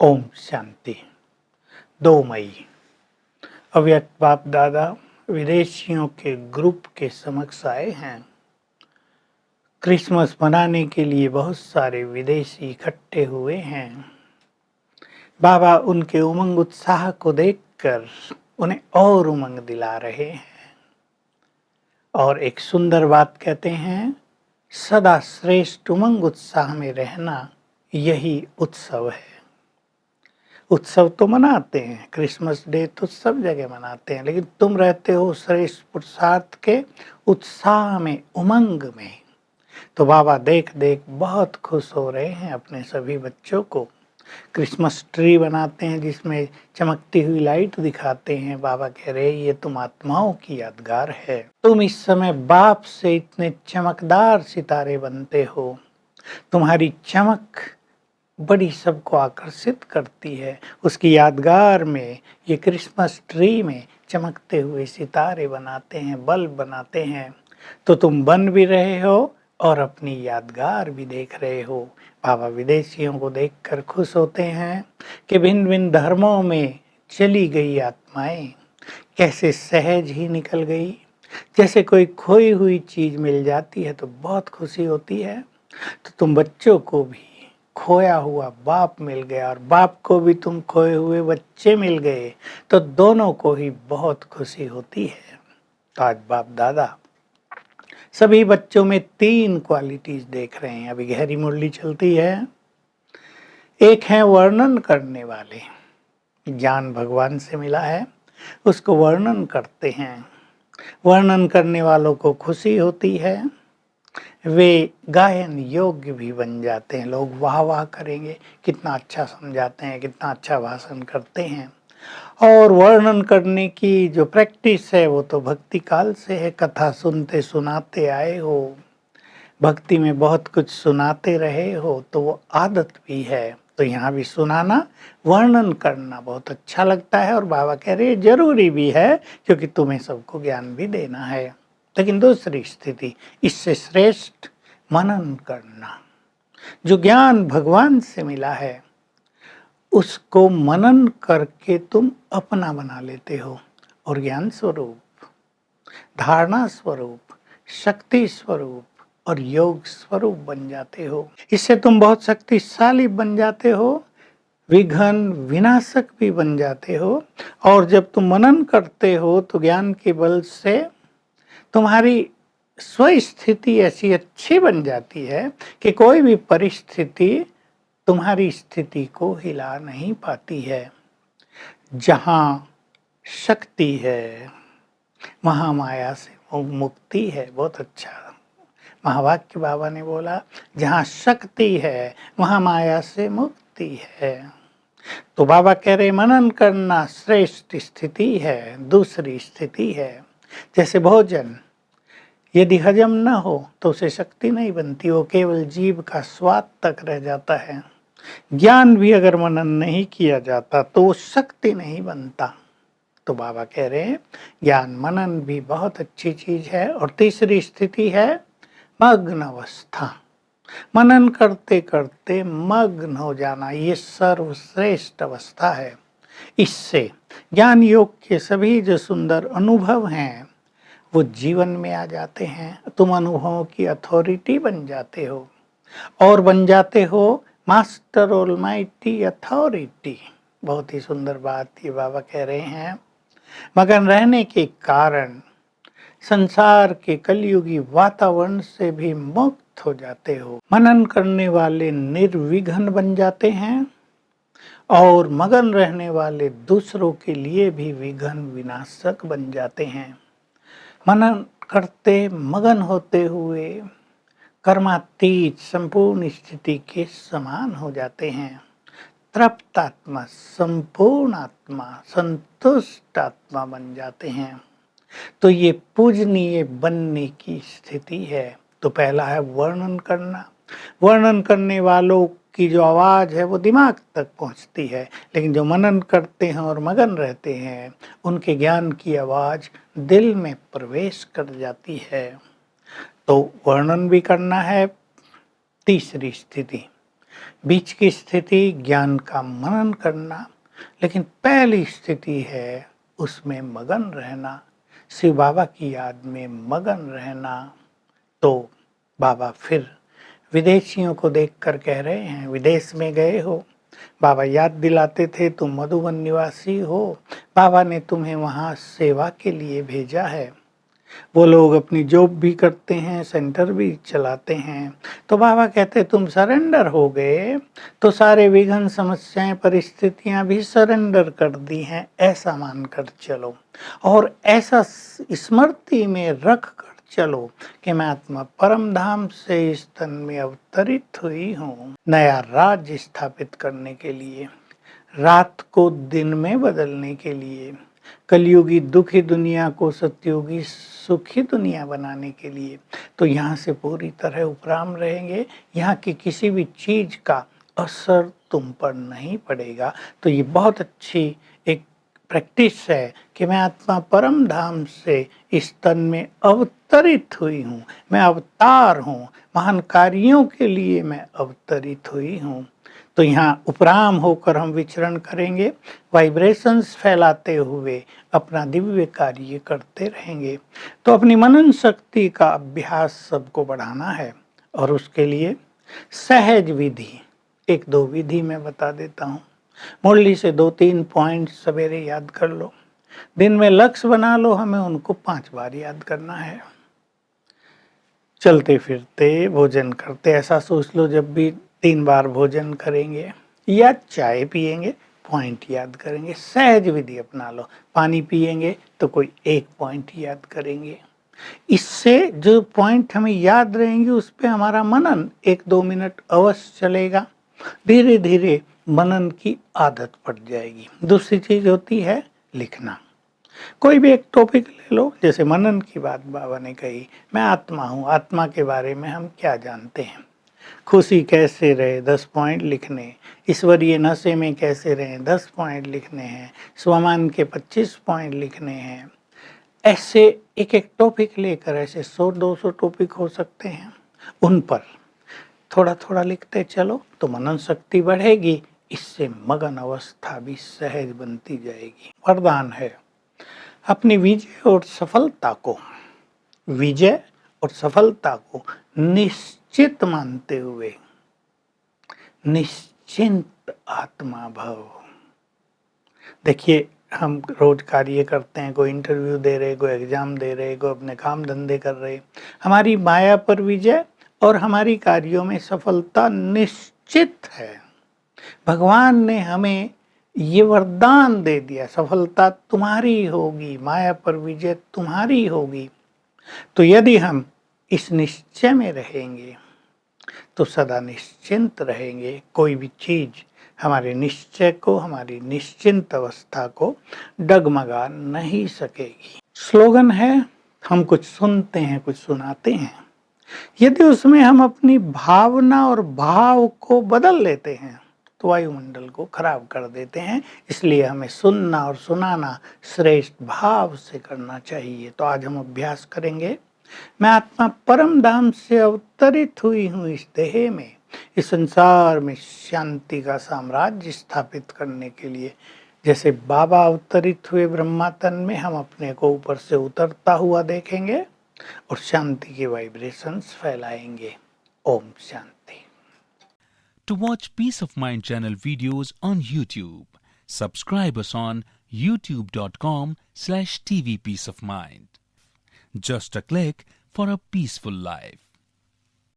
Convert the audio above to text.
ओम शांति। 2 मई। अव्यक्त बाप दादा विदेशियों के ग्रुप के समक्ष आए हैं। क्रिसमस मनाने के लिए बहुत सारे विदेशी इकट्ठे हुए हैं। बाबा उनके उमंग उत्साह को देखकर उन्हें और उमंग दिला रहे हैं और एक सुंदर बात कहते हैं, सदा श्रेष्ठ उमंग उत्साह में रहना यही उत्सव है। उत्सव तो मनाते हैं, क्रिसमस डे तो सब जगह मनाते हैं, लेकिन तुम रहते हो श्रेष्ठ पुरुषार्थ के उत्साह में, उमंग में। तो बाबा देख देख बहुत खुश हो रहे हैं अपने सभी बच्चों को। क्रिसमस ट्री बनाते हैं जिसमें चमकती हुई लाइट दिखाते हैं। बाबा कह रहे ये तुम आत्माओं की यादगार है। तुम इस समय बाप से इतने चमकदार सितारे बनते हो। तुम्हारी चमक बड़ी सबको आकर्षित करती है। उसकी यादगार में ये क्रिसमस ट्री में चमकते हुए सितारे बनाते हैं, बल्ब बनाते हैं। तो तुम बन भी रहे हो और अपनी यादगार भी देख रहे हो। बाबा विदेशियों को देखकर खुश होते हैं कि भिन्न भिन्न धर्मों में चली गई आत्माएं कैसे सहज ही निकल गई। जैसे कोई खोई हुई चीज मिल जाती है तो बहुत खुशी होती है। तो तुम बच्चों को भी खोया हुआ बाप मिल गया और बाप को भी तुम खोए हुए बच्चे मिल गए, तो दोनों को ही बहुत खुशी होती है। तो आज बाप दादा सभी बच्चों में 3 क्वालिटीज देख रहे हैं। अभी गहरी मुरली चलती है। एक है वर्णन करने वाले, ज्ञान भगवान से मिला है, उसको वर्णन करते हैं। वर्णन करने वालों को खुशी होती है, वे गायन योग्य भी बन जाते हैं। लोग वाह वाह करेंगे, कितना अच्छा समझाते हैं, कितना अच्छा भाषण करते हैं। और वर्णन करने की जो प्रैक्टिस है वो तो भक्ति काल से है। कथा सुनते सुनाते आए हो, भक्ति में बहुत कुछ सुनाते रहे हो, तो वो आदत भी है। तो यहाँ भी सुनाना, वर्णन करना बहुत अच्छा लगता है। और बाबा कह रहे जरूरी भी है, क्योंकि तुम्हें सबको ज्ञान भी देना है। लेकिन दूसरी स्थिति, इससे श्रेष्ठ मनन करना। जो ज्ञान भगवान से मिला है उसको मनन करके तुम अपना बना लेते हो और ज्ञान स्वरूप, धारणा स्वरूप, शक्ति स्वरूप और योग स्वरूप बन जाते हो। इससे तुम बहुत शक्तिशाली बन जाते हो, विघ्न विनाशक भी बन जाते हो। और जब तुम मनन करते हो तो ज्ञान के बल से तुम्हारी स्वस्थिति ऐसी अच्छी बन जाती है कि कोई भी परिस्थिति तुम्हारी स्थिति को हिला नहीं पाती है। जहाँ शक्ति है वहाँ माया से मुक्ति है। बहुत अच्छा महावाक्य बाबा ने बोला, जहाँ शक्ति है वहाँ माया से मुक्ति है। तो बाबा कह रहे मनन करना श्रेष्ठ स्थिति है। दूसरी स्थिति है, जैसे भोजन यदि हजम न हो तो उसे शक्ति नहीं बनती, वो केवल जीभ का स्वाद तक रह जाता है। ज्ञान भी अगर मनन नहीं किया जाता तो वो शक्ति नहीं बनता। तो बाबा कह रहे हैं ज्ञान मनन भी बहुत अच्छी चीज है। और तीसरी स्थिति है मग्न अवस्था। मनन करते करते मग्न हो जाना, ये सर्वश्रेष्ठ अवस्था है। इससे ज्ञान योग के सभी जो सुंदर अनुभव हैं वो जीवन में आ जाते हैं। तुम अनुभवों की अथॉरिटी बन जाते हो और बन जाते हो मास्टर ऑलमाइटी अथॉरिटी। बहुत ही सुंदर बात ये बाबा कह रहे हैं। मगन रहने के कारण संसार के कलयुगी वातावरण से भी मुक्त हो जाते हो। मनन करने वाले निर्विघ्न बन जाते हैं और मगन रहने वाले दूसरों के लिए भी विघ्न विनाशक बन जाते हैं। मनन करते मगन होते हुए कर्मातीत संपूर्ण स्थिति के समान हो जाते हैं। तृप्त आत्मा, संपूर्ण आत्मा, संतुष्ट आत्मा बन जाते हैं। तो ये पूजनीय बनने की स्थिति है। तो पहला है वर्णन करना। वर्णन करने वालों की जो आवाज है वो दिमाग तक पहुंचती है, लेकिन जो मनन करते हैं और मगन रहते हैं उनके ज्ञान की आवाज दिल में प्रवेश कर जाती है। तो वर्णन भी करना है। तीसरी स्थिति बीच की स्थिति ज्ञान का मनन करना, लेकिन पहली स्थिति है उसमें मगन रहना, शिव बाबा की याद में मगन रहना। तो बाबा फिर विदेशियों को देखकर कह रहे हैं, विदेश में गए हो, बाबा याद दिलाते थे तुम मधुबन निवासी हो, बाबा ने तुम्हें वहाँ सेवा के लिए भेजा है। वो लोग अपनी जॉब भी करते हैं, सेंटर भी चलाते हैं। तो बाबा कहते तुम सरेंडर हो गए तो सारे विघ्न, समस्याएं, परिस्थितियां भी सरेंडर कर दी हैं, ऐसा मानकर चलो और ऐसा स्मृति में रख कर चलो कि मैं आत्मा परम धाम से इस तन में अवतरित हुई हूँ नया राज्य स्थापित करने के लिए, रात को दिन में बदलने के लिए, कलयुगी दुखी दुनिया को सतयुगी सुखी दुनिया बनाने के लिए। तो यहाँ से पूरी तरह उपराम रहेंगे, यहाँ की किसी भी चीज का असर तुम पर नहीं पड़ेगा। तो ये बहुत अच्छी एक प्रैक्टिस है कि मैं आत्मा परम धाम से इस तन में अवतरित हुई हूँ, मैं अवतार हूँ, महान कार्यों के लिए मैं अवतरित हुई हूँ। तो यहाँ उपराम होकर हम विचरण करेंगे, वाइब्रेशंस फैलाते हुए अपना दिव्य कार्य करते रहेंगे। तो अपनी मनन शक्ति का अभ्यास सबको बढ़ाना है और उसके लिए सहज विधि, एक दो विधि मैं बता देता हूँ। मुरली से 2-3 पॉइंट सवेरे याद कर लो, दिन में लक्ष्य बना लो, हमें उनको 5 बार याद करना है। चलते फिरते भोजन करते ऐसा सोच लो, जब भी 3 बार भोजन करेंगे या चाय पिएंगे पॉइंट याद करेंगे। सहज विधि अपना लो, पानी पिएंगे तो कोई 1 पॉइंट याद करेंगे। इससे जो पॉइंट हमें याद रहेंगे उस पे हमारा मनन 1-2 मिनट अवश्य चलेगा, धीरे धीरे मनन की आदत पड़ जाएगी। दूसरी चीज होती है लिखना। कोई भी एक टॉपिक ले लो, जैसे मनन की बात बाबा ने कही, मैं आत्मा हूँ, आत्मा के बारे में हम क्या जानते हैं, खुशी कैसे रहे 10 पॉइंट लिखने, ईश्वरीय नशे में कैसे रहे 10 पॉइंट लिखने हैं, स्वमान के 25 पॉइंट लिखने हैं। ऐसे एक एक टॉपिक लेकर ऐसे 100-200 टॉपिक हो सकते हैं, उन पर थोड़ा थोड़ा लिखते चलो तो मनन शक्ति बढ़ेगी, इससे मगन अवस्था भी सहज बनती जाएगी। वरदान है, अपनी विजय और सफलता को निश्चित मानते हुए निश्चिंत आत्मा भव। देखिए हम रोज कार्य करते हैं, कोई इंटरव्यू दे रहे, कोई एग्जाम दे रहे, कोई अपने काम धंधे कर रहे, हमारी माया पर विजय और हमारी कार्यों में सफलता निश्चित है। भगवान ने हमें ये वरदान दे दिया, सफलता तुम्हारी होगी, माया पर विजय तुम्हारी होगी। तो यदि हम इस निश्चय में रहेंगे तो सदा निश्चिंत रहेंगे, कोई भी चीज हमारे निश्चय को, हमारी निश्चिंत अवस्था को डगमगा नहीं सकेगी। स्लोगन है, हम कुछ सुनते हैं कुछ सुनाते हैं, यदि उसमें हम अपनी भावना और भाव को बदल लेते हैं तो वायुमंडल को खराब कर देते हैं। इसलिए हमें सुनना और सुनाना श्रेष्ठ भाव से करना चाहिए। तो आज हम अभ्यास करेंगे, मैं आत्मा परम धाम से अवतरित हुई हूँ इस देह में, इस संसार में शांति का साम्राज्य स्थापित करने के लिए। जैसे बाबा अवतरित हुए ब्रह्मा तन में, हम अपने को ऊपर से उतरता हुआ देखेंगे और शांति के वाइब्रेशंस फैलाएंगे। ओम शांति। To watch Peace of Mind channel videos on YouTube, subscribe us on youtube.com/tvpeaceofmind. Just a click for a peaceful life.